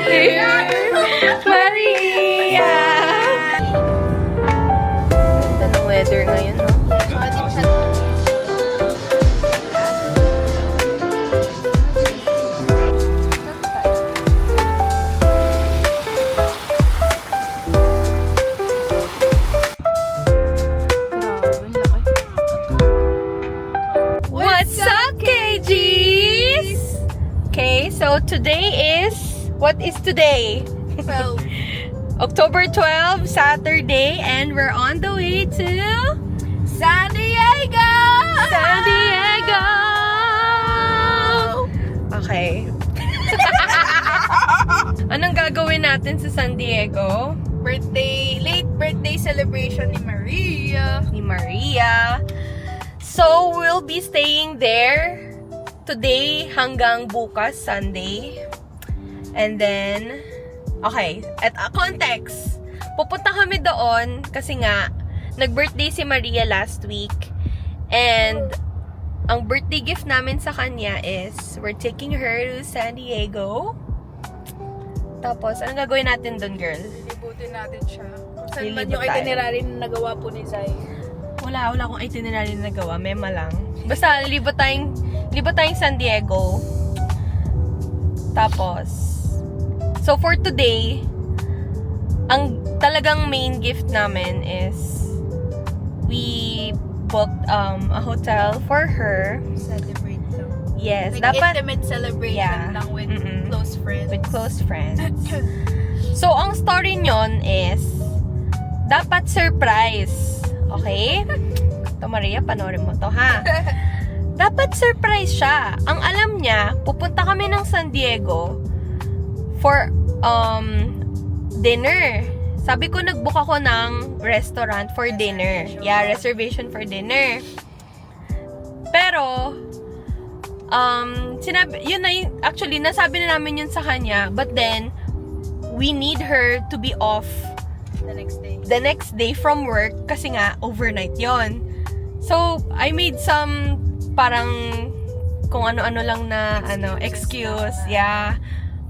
Maria! Ganda ng weather ngayon, no? What's up, KGs? Okay, so today is... What is today? 12. October 12, Saturday, and we're on the way to San Diego! San Diego! Okay. Anong gagawin natin sa San Diego? Late birthday celebration ni Maria. Ni Maria. So, we'll be staying there today hanggang bukas, Sunday. And then, okay, at context, pupunta kami doon kasi nga, nag-birthday si Maria last week. And, ang birthday gift namin sa kanya is, we're taking her to San Diego. Tapos, anong gagawin natin doon, girl? Lilibutin natin siya. Kung saan man Lilibot yung tayo. itinerary na nagawa po ni Zay. Wala akong itinerary na nagawa. Mema lang. Basta, libot tayong San Diego. Tapos, so for today, ang talagang main gift namin is we booked a hotel for her. Celebrate lang. Yes, Like dapat intimate celebration lang with close friends. with close friends. So, ang story nyon is dapat surprise. Okay? Ito, Maria, panoorin mo to, ha? Dapat surprise siya. Ang alam niya, pupunta kami ng San Diego for dinner. Sabi ko, nag-book ako ng restaurant for dinner. Yeah, reservation for dinner. Pero, actually, nasabi na namin yun sa kanya, but then, we need her to be off the next day from work kasi nga, overnight yon. So, I made some parang kung ano-ano lang na excuse. Yeah.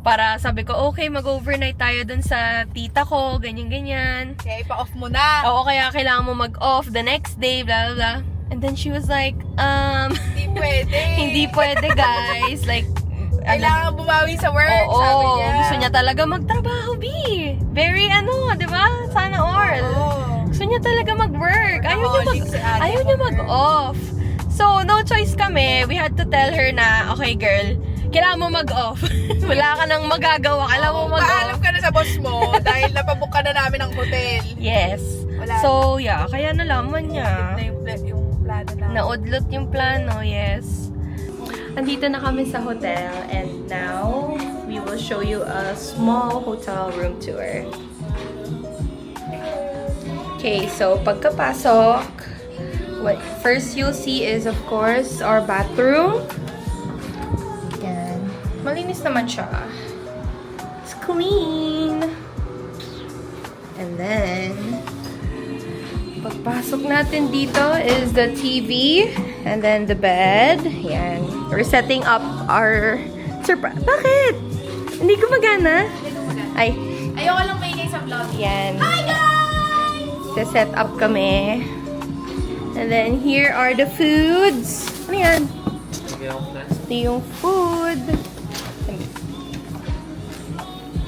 Para sabi ko, okay, mag-overnight tayo dun sa tita ko, ganyan-ganyan. Kaya ipa-off mo na. Oo, kaya kailangan mo mag-off the next day, blah, blah, blah. And then she was like, Hindi pwede. hindi pwede, guys. Like, Kailangan bumawi sa work, oo, sabi niya. gusto niya talaga magtrabaho, B. Very, di ba? Sana all. Oo. Gusto niya talaga mag-work. Workaholic si ate, Ayaw niya mag-work. mag-off. So, no choice kami. We had to tell her na, okay, girl, kailangan mo mag-off. Wala ka nang magagawa. Kailangan mo mag-off. Paalam ka na sa boss mo dahil napabook ka na namin ng hotel. Yes. Wala So, yeah, kaya nalaman niya. na yung plano na. Naudlot yung plano, yes. Andito na kami sa hotel and now we will show you a small hotel room tour. Okay, so pagkapasok, what first you'll see is of course our bathroom. Yan. Malinis naman siya. It's clean. And then pagpasok natin dito is the TV and then the bed. Yan. We're setting up our surprise. Bakit? Hindi gumagana? Ay. Ayoko lang maingay sa vlog. Yan. Hi guys! Set up kami. And then here are the foods. Ano yan? Ito yung food.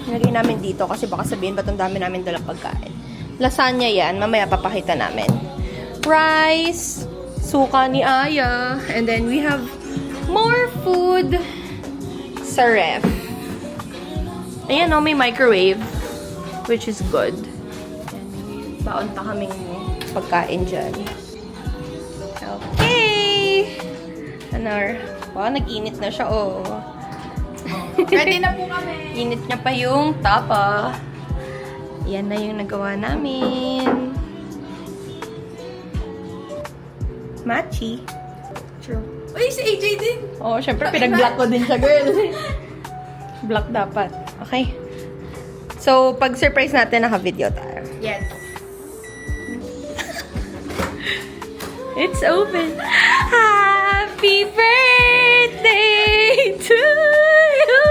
Nilagay namin dito kasi baka sabihin ba't ang dami namin dalang pagkain. Lasagna yan. Mamaya papakita namin. Rice. Suka ni Aya. And then we have more food sa ref. Ayan o, may microwave. Which is good. Baon pa kaming pagkain dyan. Okay! Wow, nag-init na siya, oh. Ready na po kami. Init niya pa yung tapa. Yan na yung nagawa namin. Machi. True. Uy, si AJ din. Oh, syempre, pinag-block ko din siya, girl. Block dapat. Okay. So, pag-surprise natin, naka-video tayo. Yes. It's open. Happy birthday to you.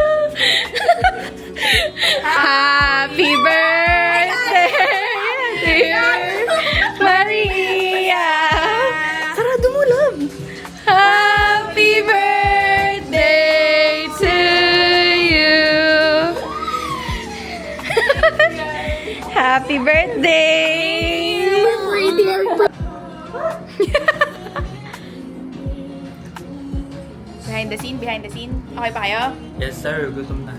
Happy birthday! Behind the scene, behind the scene. Okay pa kayo? Yes sir, gutom na.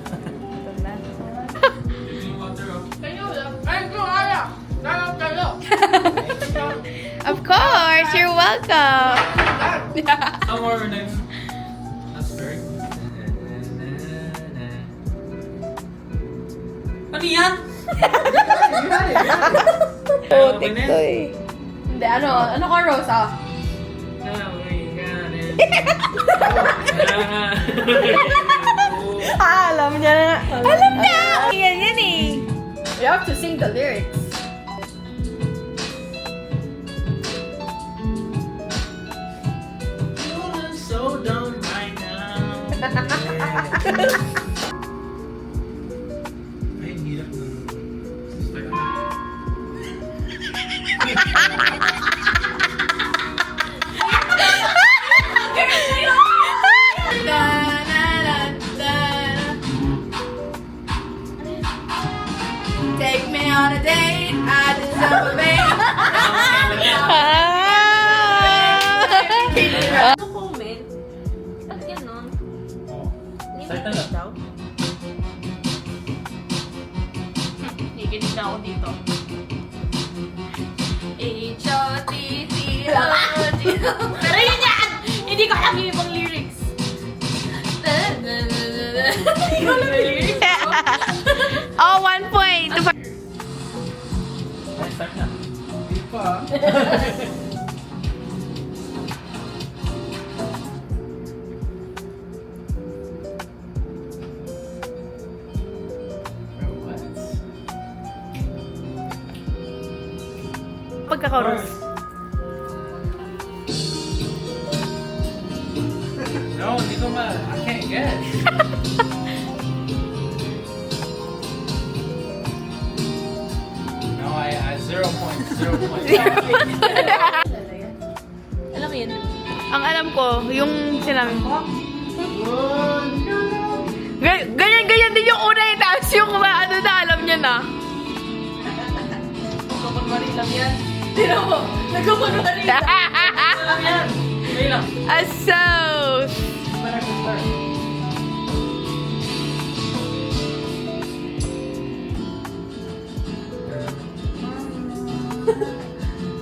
Of course, you're welcome. Some more next. That's very. Ano yan? Putik to eh. Hindi, ano ka, Rosa? Alam niya na. Alam niya! Yan yan eh. You have to sing the lyrics. So down right now. Ay, hirap ng sister. Take me on a date, I deserve a babe. Ano comment? Ba't ganon? Oh. Hindi Start na mo lang. daw? Nakikinig na ako dito. H-O-T-T-O-T. Pero yun yan! Hindi ko alam yung ibang lyrics. Hindi ko alam yung lyrics. Oh, 1 point. Ay, start na. Hindi pa. Pagkakaros. No, hindi ko ma... I can't get. No, I 0 points. 0 points. Alam mo yun? Ang alam ko, yung sinabi ko. Ganyan din yung una eh. Tapos yung ano na, alam niya na. Nagkakunwari lang yan. Tira mo! Nagkakunwari lang. Alam yan. Ngayon lang. Asos! Para ko start.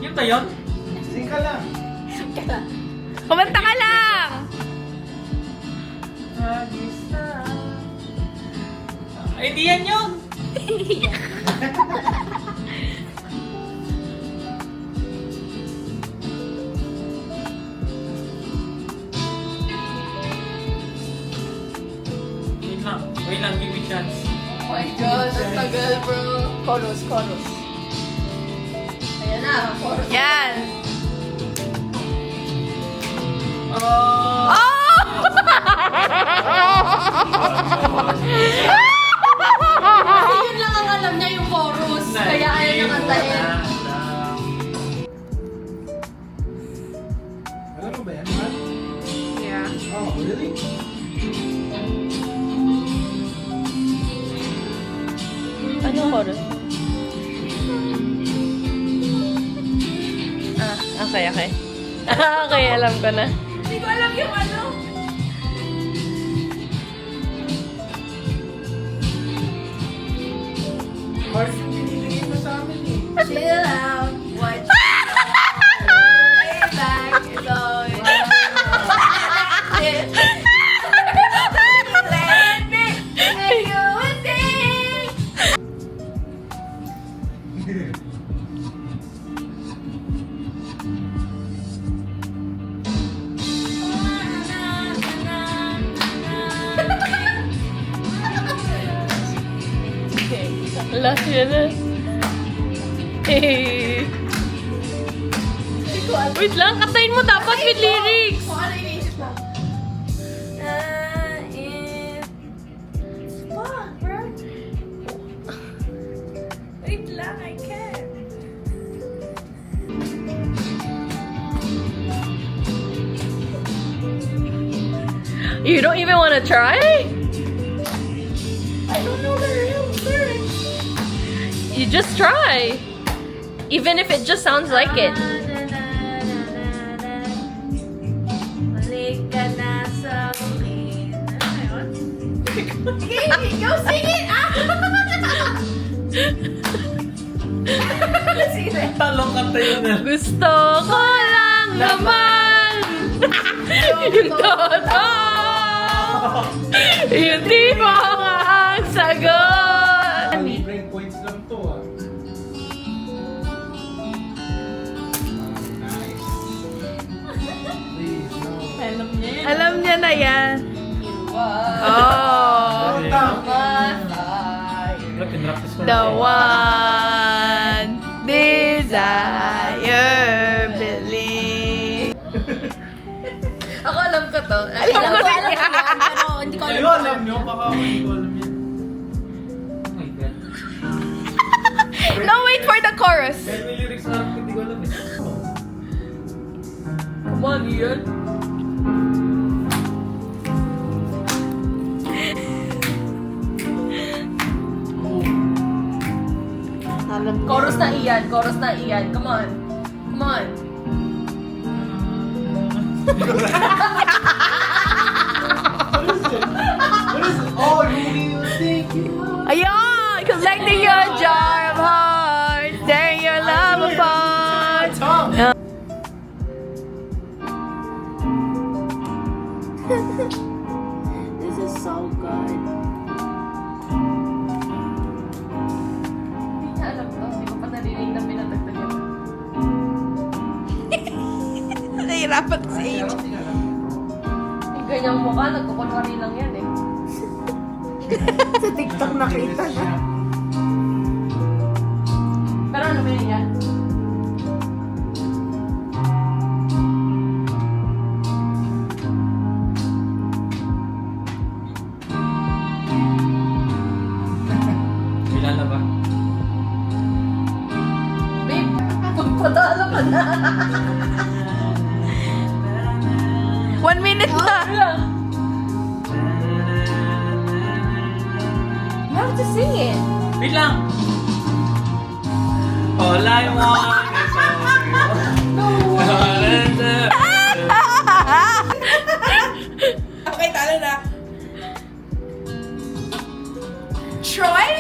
Yun ba yun? Sing ka lang. Kumanta ka lang! Ay, di yan yun! Wait lang, give me chance. Oh my God, ang tagal, bro. Chorus. Ayan na, chorus. Yan! Oh! Kasi yun lang ang alam niya yung chorus. Kaya ayaw niyang antayin. Alam mo ba yan, Matt? Yeah. Oh, really? Anong chorus? Okay. Okay, alam ko na. Hindi ko alam yung ano. Mars yung binibigay mo sa amin eh. Chill out, watch. Lay back, it's always. Let me make you a thing. Last yun na. Wait lang, katayin mo dapat with lyrics. Kung ano iniisip mo. Fuck, bro. Wait lang, I can't. You don't even want to try? I don't know the real lyrics. You Just try. Even if it just sounds like it. Balik ka na sa akin. Okay, go sing it! Talong kanta yun na. Gusto ko lang naman yung totoo. Yung di mo ang sagot. Libreng points lang to ah. Nice. Please, no. Alam niya yan. Alam niya na yan. Oh. Pinrapis ko The one desire believe. Ako alam ko to. Alam ko rin alam yan. ko yan, pero hindi ko alam. Kayo alam nyo, baka hindi ko alam yan. Oh my God. No, wait for the chorus. Kahit may lyrics na hindi ko alam eh. Come on, Ian. Chorus na Ian, chorus na Ian. Come on. Come on. What is it? Oh, Ruby, thank you. Ayun! Collecting your jar of hearts, tearing your love apart. Tongue. This is so good. Hindi niya alam to. Hindi ko pa narinig na pinatagtag yun. Nahirapan si Amy. Yung ganyang mukha, nagkukunwari lang yan eh. Sa TikTok nakita na. Pero ano ba yun yan? Kilala ba? Babe, pagpatalo ka na. 1 minute na. You have to sing it. Wait lang! All I want is all Okay, talo na. Troy?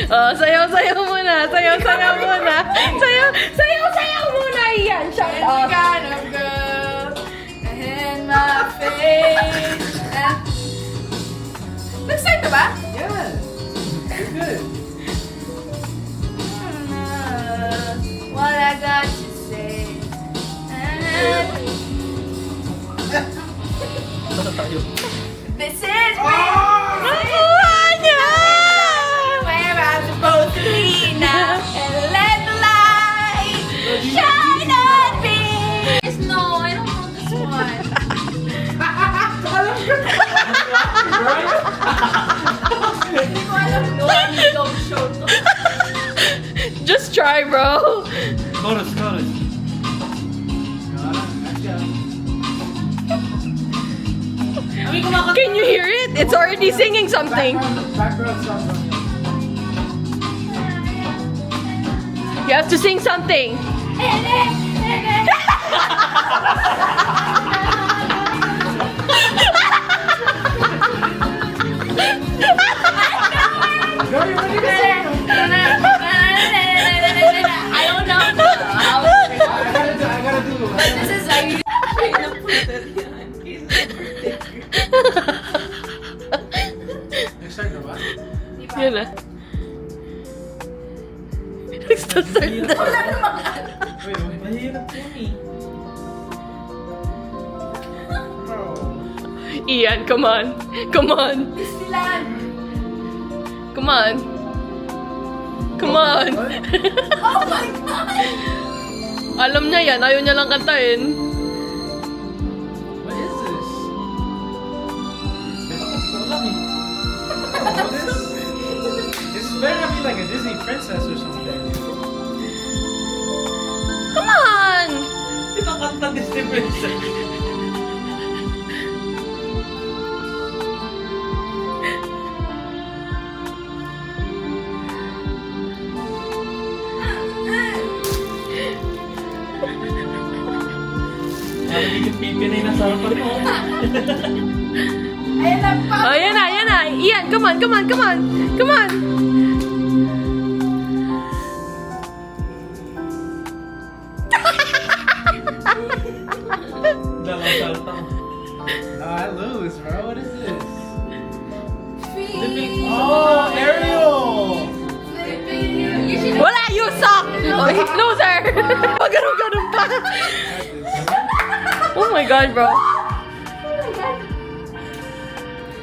Oh, sayaw-sayaw muna. Sayaw-sayaw muna. Sayaw-sayaw muna. Iyan. Shout And out. kind of girl in my face. Nag-start na ba? Yes! You're good. What I got to say. Basta tayo. This is Nakuha niya! where I'm supposed to be now. And let the light shine on me. No, I don't know this one. Hindi ko alam doon. Dog show to. Just try, bro. Chorus. Can you hear it? It's already singing something. Background sound on you. You have to sing something. Girl, you ready to sing? I don't know how I gotta do it. but this is like Next time, diba? Yun na. Nagstastart na. Wait, mahirap yun eh. Bro. Ian, come on. Come on. Come on. Come on. oh my god! Alam niya yan. Ayaw niya lang kantahin. What is this? Alam eh. This better not be like a Disney princess or something. Come on. Di ba kanta Disney princess? Pipi na yung nasa harapan mo. Ayan na pa. Oh, yan na, yan na. Ian, come on, come on, come on. Come on. Dalawang salta. No, I lose, bro. What is this? Flipping. Oh, Ariel! Flipping you. You should Wala, you suck. Oh, loser. Pag ganun pa. Oh my God, bro.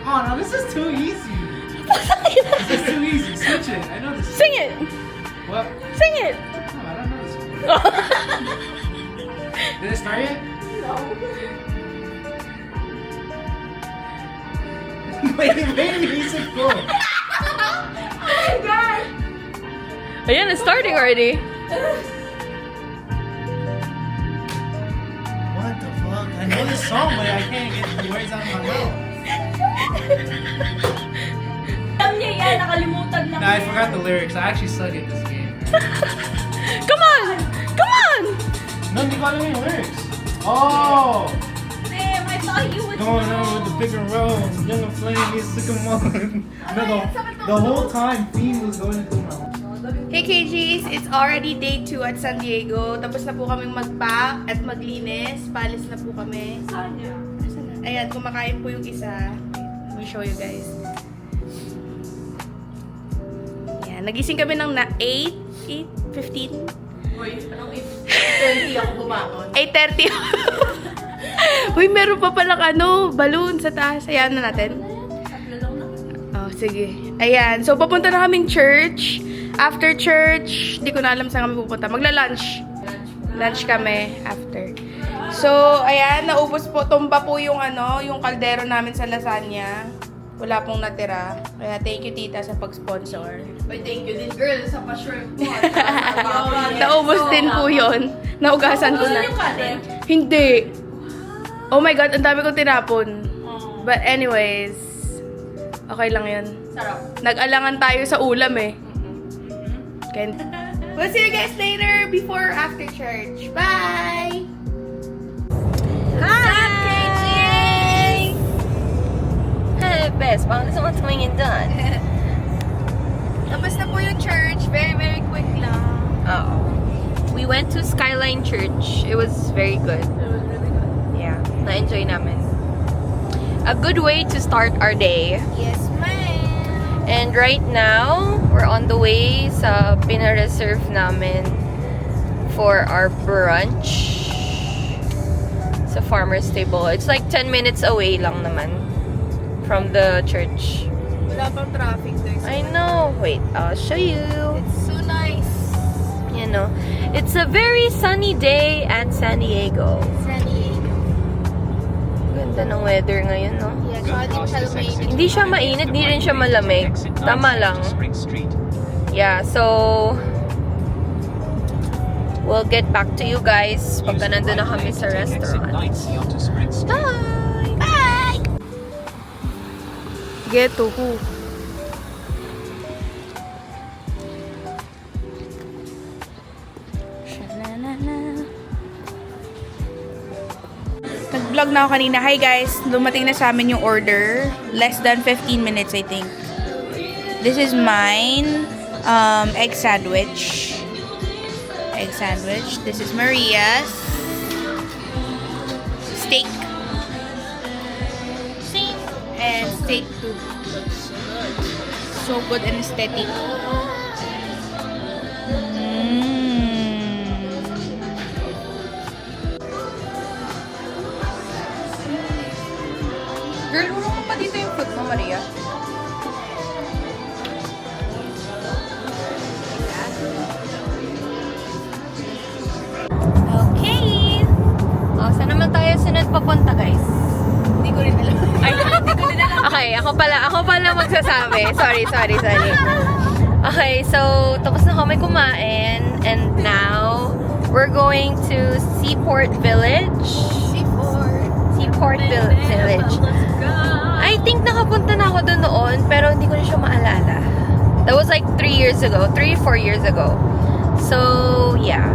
Oh, no, this is too easy. This is too easy. Switch it. I know this. Sing it. What? Sing it. No, I don't know this one. Did it start yet? Wait, music go. Oh my God. Ayan, it's starting already. What the fuck? I know this song, but I can't get the words out of my mouth. Alam niya yan, nakalimutan lang. Nah, I forgot the lyrics. I actually suck at this game. Come on. Come on. No, hindi ko alam yung lyrics. Oh! Damn, I thought you would Going know. on with the bigger rose, young and flame needs to come on. No, the whole time theme was going through my mind. Hey KGs, it's already day 2 at San Diego. Tapos na po kaming mag-pack at maglinis. Palis na po kami. Saan niya? Asan na? Ayan, kumakain po yung isa. Let me show you guys. Ayan, nagising kami ng 8:15? Uy, anong 30 ako bumakon? 8:30. Uy, meron pa palang balloon sa taas. Ayan na natin. Tatlo lang na. Oh, sige. Ayan. So, papunta na kaming church. After church, di ko na alam saan kami pupunta. Magla-lunch. Lunch kami after. So, ayan. Naubos po. Tumba po yung yung kaldero namin sa lasagna. Wala pong natira. Kaya thank you, tita, sa pag-sponsor. Uy, thank you din, girl, sa pa-shrimp mo. Naubos din po yun. Naugasan ko na. Yung kanin? Hindi. Oh my God, ang dami kong tinapon. But anyways, okay lang yun. Sarap. Nag-alangan tayo sa ulam eh. Okay. We'll see you guys later before or after church. Bye! Hi! Hey, best. Parang gusto mo tumingin doon. Tapos na po yung church. Very, very quick lang. Oo. We went to Skyline Church. It was very good. It was really good. Yeah, na-enjoy namin. A good way to start our day. Yes, ma'am. And right now, we're on the way sa pina-reserve namin for our brunch sa Farmer's Table. It's like 10 minutes away lang naman from the church. Wala pang traffic there. I know. Wait, I'll show you. It's so nice. You know, it's a very sunny day at San Diego. San Diego. Ganda ng weather ngayon, no? Yeah, so hindi masyado mainit. Hindi siya mainit, hindi rin siya malamig. Tama lang. Yeah, so we'll get back to you guys pagka nandun na kami sa restaurant. Bye! Bye! Get to who? Nag-vlog na ako kanina. Hi guys, dumating na sa amin yung order. Less than 15 minutes, I think. This is mine. Egg sandwich. Egg sandwich. This is Maria's. Steak. And steak too. So good and aesthetic. Girl, ulo mo pa dito yung food mo, Maria. Okay! O, saan naman tayo sunod papunta, guys? Hindi ko rin alam. Ay, okay, ako pala magsasabi. Sorry. Okay, so, tapos na kami kumain. And now, we're going to Seaport Village. Seaport Village. I think nakapunta na ako doon noon, pero hindi ko na siya maalala. That was like 3 years ago. 3-4 years ago. So, yeah.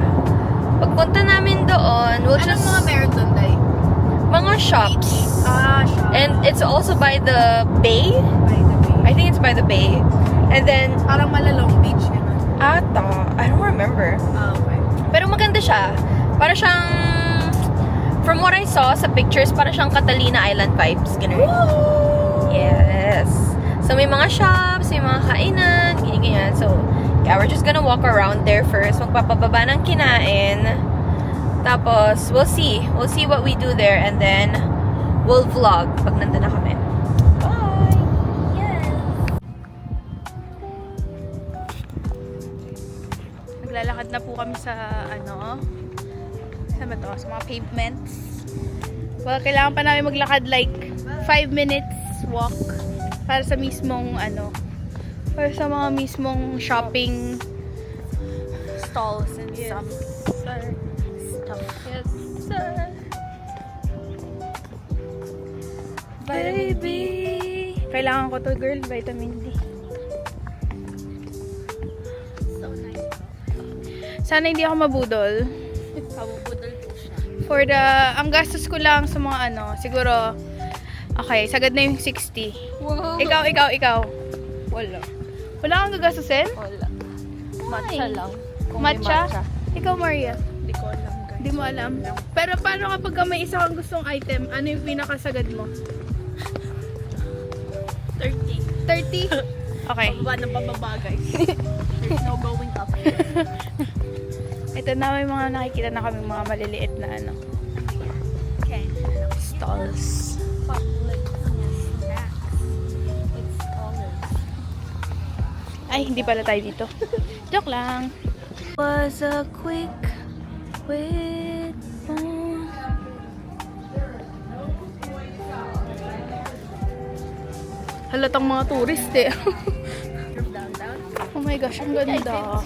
Pagpunta namin doon, we'll Anong just... mga meron doon, Day? shops. Shop. And it's also by the bay. By the way. I think it's by the bay. And then, Parang Malalong Beach. ata, I don't remember. Okay. Pero maganda siya. Para siyang, from what I saw sa pictures, para siyang Catalina Island vibes. Ganun. Yes. So, may mga shops, may mga kainan, ganyan. So, yeah, we're just gonna walk around there first. Magpapababa ng kinain. Tapos, we'll see. We'll see what we do there. And then, we'll vlog pag nandun na kami. Bye! Naglalakad na po kami sa saan ba to? Sa mga pavements. Well, kailangan pa namin maglakad like 5 minutes walk para sa mismong para sa mga mismong shopping stalls and stuff. Yes, sir. Baby. Kailangan ko to, girl, vitamin D. Sana hindi ako mabudol. Kabubudol po siya. For the, ang gastos ko lang sa mga siguro, okay, sagad na yung 60. Wow. Ikaw. Wala. Wala kang gagastusin? Wala. Matcha lang. Kung Matcha? may matcha. Ikaw, Maria? Hindi ko alam, guys. Hindi mo alam. Pero paano kapag may isa kang gustong item, ano yung pinakasagad mo? 30. 30? Okay. Pababa ng pababa, guys. There's no going up. Ito na, may mga nakikita na kami mga maliliit na Okay. stalls. Public snacks. It's dollars. Ay, hindi pala tayo dito. Joke lang. Was a quick with halatang mga tourist eh. Downtown. Oh my gosh, ang ganda.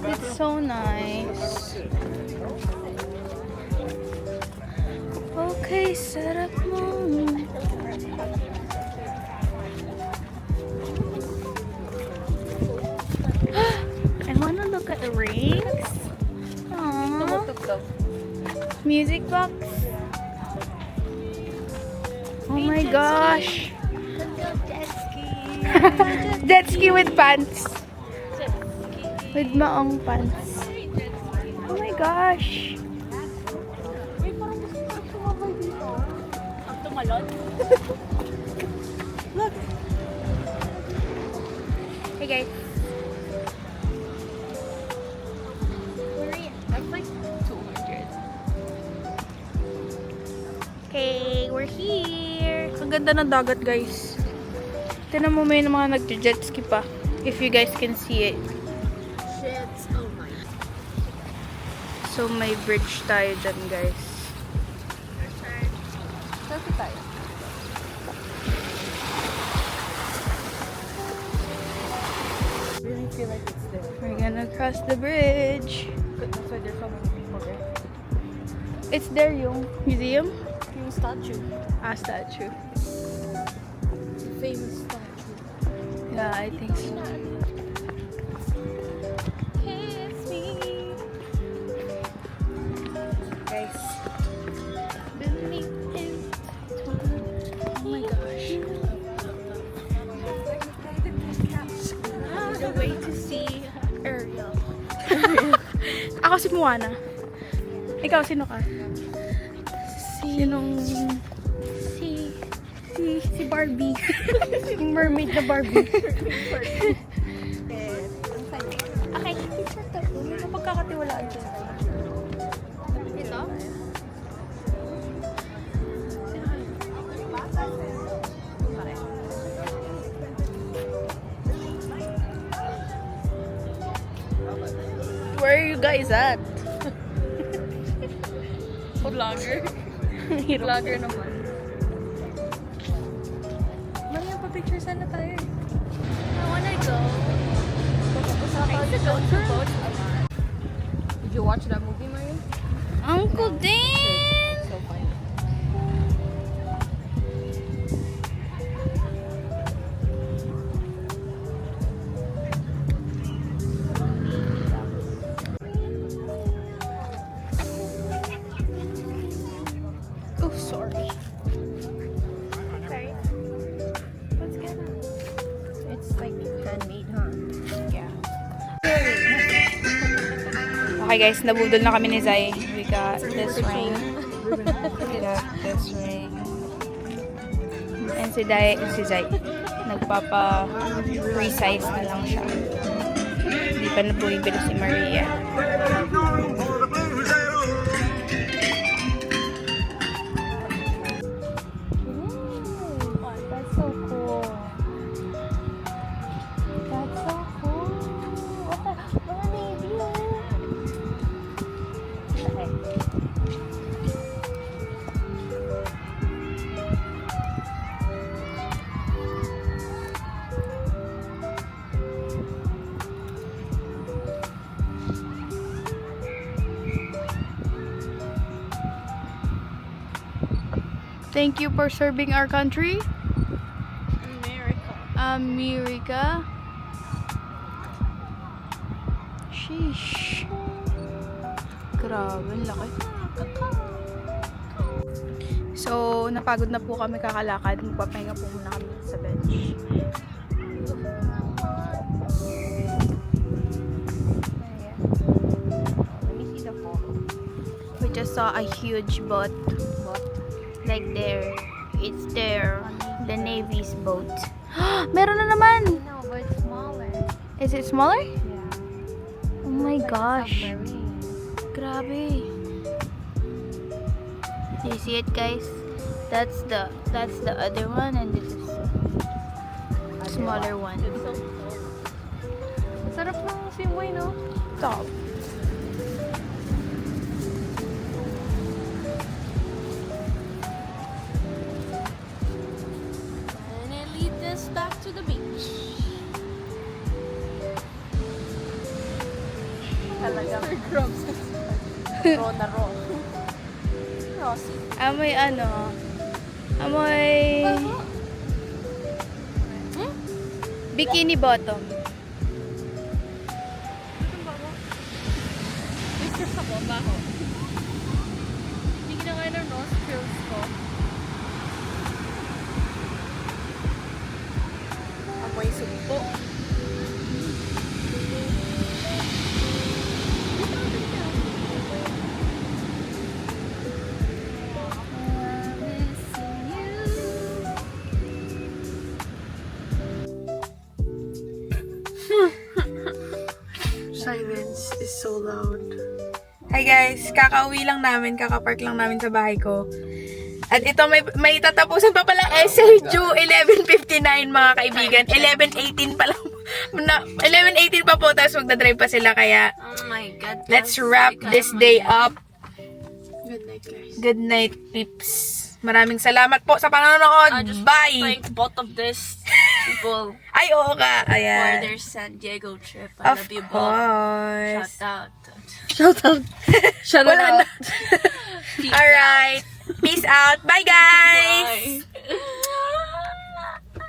It's so nice. Okay, sarap mo. I wanna look at the rings. Aww. Music box. Oh my gosh. Jet ski with pants. With maong pants. Oh my gosh. Ang tumalon? Look. Hey guys. That's like 200. Okay, we're here. Ang ganda ng dagat, guys. Tignan mo, may mga nag-jet ski pa. If you guys can see it. Shits. Oh my. So, may bridge tayo dyan, guys. Selfie tayo. Really feel like it's there. We're gonna cross the bridge. That's why there's so many people there. It's there yung museum? Yung statue. Statue. Famous statue. Yeah, I think so. Kiss me. Guys. Oh my gosh. The way to see Ariel. Ako si Moana. Ikaw, sino ka? Sinong... Si Barbie. Yung mermaid na Barbie. Okay, picture to. May mapagkakatiwalaan dyan. Ito? Where are you guys at? Vlogger. Vlogger naman. Maria, pa-picture sana tayo. I wanna go. I used to go to boats a lot. Did you watch that movie, Maria? Uncle Dan! So funny. Okay guys, nabudol na kami ni Zai. We got this ring. We got this ring. And si Zai, nagpapa-resize na lang siya. Hindi pa na bumibili si Maria. That's so cool. That's so cool. Mga navy, okay. Thank you for serving our country. America. America. Sheesh. Grabe, ang laki. So, napagod na po kami kakalakad. Magpapahinga po muna kami sa bench. Let me see the photo. We just saw a huge boat. Like there. It's there. The Navy's boat. Meron na naman! No, but it's smaller. Is it smaller? Yeah. Oh my gosh. Submarine. Grabe. Do you see it, guys? That's the other one, and this is the smaller one. It's so cool. Sarap ng simoy, no? Top. And it leads us back to the beach. Talagang Mr. Grubs. Raw na raw. Rossi. Amoy ano? Amoy bikini bottom. Mr. Sabo, baho. Hindi kinakain ng nostrils ko. Amoy sumpo. Silence is so loud. Hi guys, kakauwi lang namin, kakapark lang namin sa bahay ko. At ito may tatapusan pa palang essay due 11:59 mga kaibigan. 11:18 pa lang. 11:18 pa po, tapos magdadrive pa sila kaya Oh my God. let's wrap this day up. Good night, guys. Good night, peeps. Maraming salamat po sa panonood. Bye! Thank both of these people Ay, oo ka. for Ayan. their San Diego trip. I Of love you both. course. Shout out. Shout out. Shout Wala out. na. Alright. Peace out. Bye, guys!